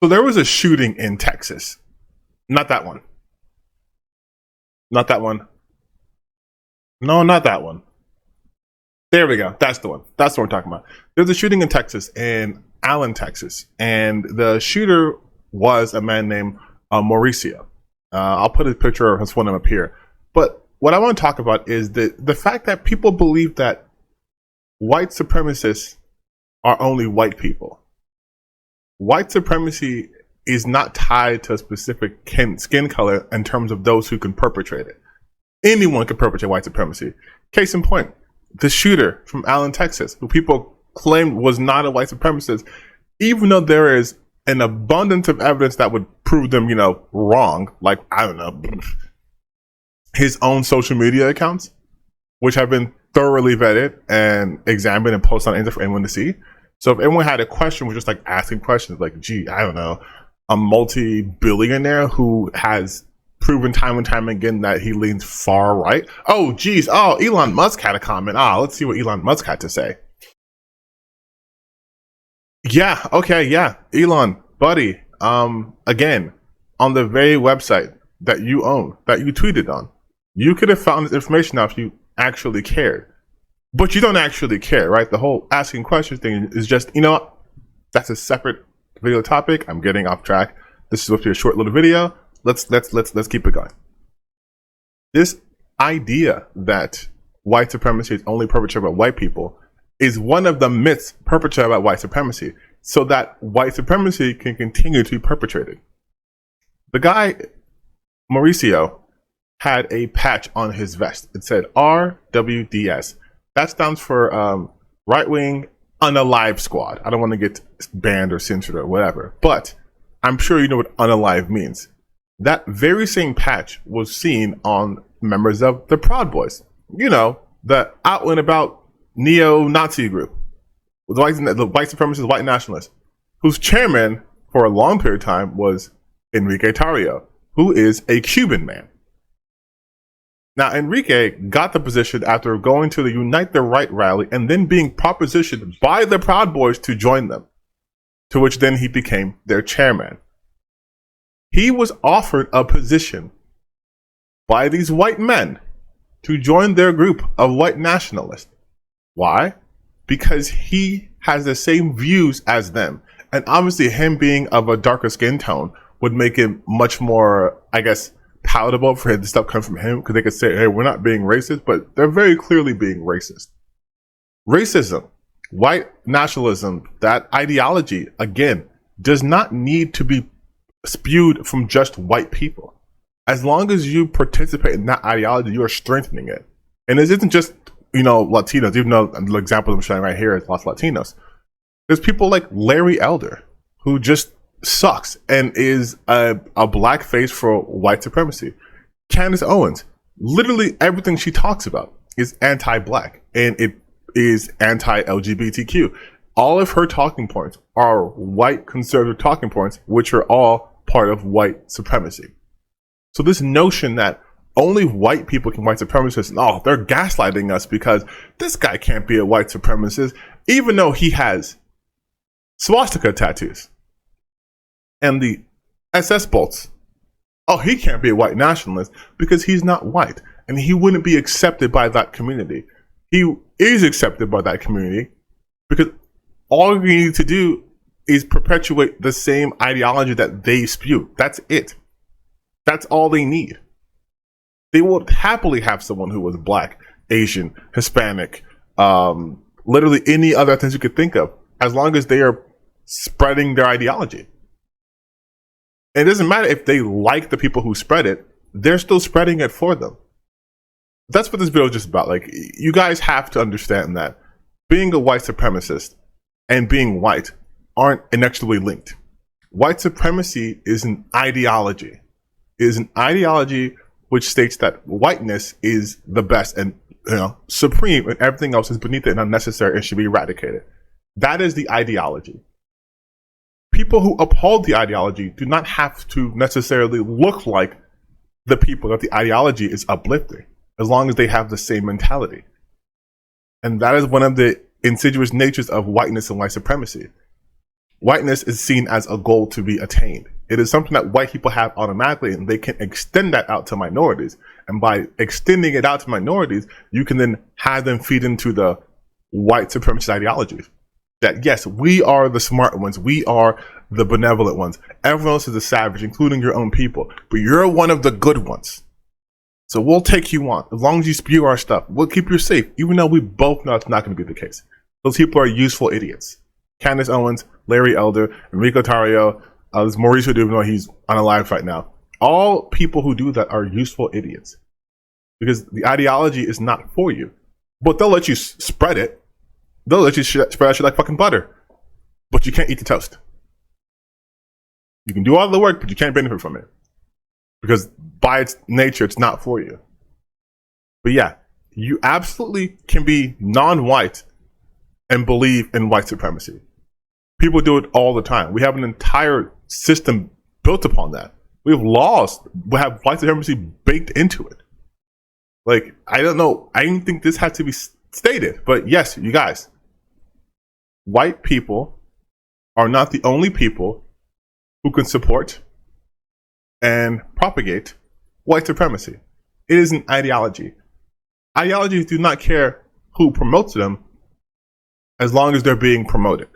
So there was a shooting in Texas. Not that one. Not that one. No, not that one. There we go. That's the one. That's what we're talking about. There's a shooting in Texas, in Allen, Texas, and the shooter was a man named Mauricio. I'll put a picture of his phone up here. But what I want to talk about is the fact that people believe that white supremacists are only white people. White supremacy is not tied to a specific skin color in terms of those who can perpetrate it. Anyone can perpetrate white supremacy. Case in point, the shooter from Allen, Texas, who people claimed was not a white supremacist, even though there is an abundance of evidence that would prove them, wrong, like, I don't know, his own social media accounts, which have been thoroughly vetted and examined and posted on internet for anyone to see. So if anyone had a question, we're just like asking questions like, gee, I don't know, a multi-billionaire who has proven time and time again that he leans far right. Oh, geez. Oh, Elon Musk had a comment. Let's see what Elon Musk had to say. Yeah. Okay. Yeah. Elon, buddy. Again, on the very website that you own, that you tweeted on, you could have found this information out if you actually cared. But you don't actually care, right? The whole asking questions thing is just, what? That's a separate video topic. I'm getting off track. This is supposed to be a short little video. Let's keep it going. This idea that white supremacy is only perpetrated by white people is one of the myths perpetrated by white supremacy, so that white supremacy can continue to be perpetrated. The guy, Mauricio, had a patch on his vest. It said RWDS. That stands for Right Wing Unalive Squad. I don't want to get banned or censored or whatever, but I'm sure you know what unalive means. That very same patch was seen on members of the Proud Boys. The out and about neo-Nazi group. The white supremacist, white nationalists, whose chairman for a long period of time was Enrique Tarrio, who is a Cuban man. Now, Enrique got the position after going to the Unite the Right rally and then being propositioned by the Proud Boys to join them, to which then he became their chairman. He was offered a position by these white men to join their group of white nationalists. Why? Because he has the same views as them. And obviously him being of a darker skin tone would make it much more, palatable for the stuff coming from him, because they could say, hey, we're not being racist, but they're very clearly being racist. Racism, white nationalism, that ideology, again, does not need to be spewed from just white people. As long as you participate in that ideology, you are strengthening it. And it isn't just, Latinos, even though the example I'm showing right here is lots of Latinos. There's people like Larry Elder, who just sucks and is a black face for white supremacy. Candace Owens, literally everything she talks about is anti-black, and it is anti-LGBTQ. All of her talking points are white conservative talking points, which are all part of white supremacy. So this notion that only white people can white supremacists, they're gaslighting us because this guy can't be a white supremacist, even though he has swastika tattoos and the SS bolts. He can't be a white nationalist because he's not white, and he wouldn't be accepted by that community. He is accepted by that community because all you need to do is perpetuate the same ideology that they spew. That's it. That's all they need. They will happily have someone who was black, Asian, Hispanic, literally any other things you could think of, as long as they are spreading their ideology. It doesn't matter if they like the people who spread it, they're still spreading it for them. That's what this video is just about. You guys have to understand that being a white supremacist and being white aren't inexorably linked. White supremacy is an ideology. It is an ideology which states that whiteness is the best and supreme, and everything else is beneath it and unnecessary and should be eradicated. That is the ideology. People who uphold the ideology do not have to necessarily look like the people that the ideology is uplifting, as long as they have the same mentality. And that is one of the insidious natures of whiteness and white supremacy. whiteness is seen as a goal to be attained. It is something that white people have automatically, and they can extend that out to minorities. And by extending it out to minorities, you can then have them feed into the white supremacist ideologies. That yes, we are the smart ones, we are the benevolent ones. Everyone else is a savage, including your own people. But you're one of the good ones. So we'll take you on. As long as you spew our stuff, we'll keep you safe, even though we both know it's not going to be the case. Those people are useful idiots. Candace Owens, Larry Elder, Enrico Tarrio, there's Mauricio Dubno, he's unalive right now. All people who do that are useful idiots. Because the ideology is not for you. But they'll let you spread it. They'll let you spread that shit like fucking butter. But you can't eat the toast. You can do all the work, but you can't benefit from it. Because by its nature, it's not for you. But yeah, you absolutely can be non-white and believe in white supremacy. People do it all the time. We have an entire system built upon that. We have laws. We have white supremacy baked into it. Like, I don't know. I didn't think this had to be stated. But yes, you guys, white people are not the only people who can support and propagate white supremacy. It is an ideology. Ideologies do not care who promotes them as long as they're being promoted.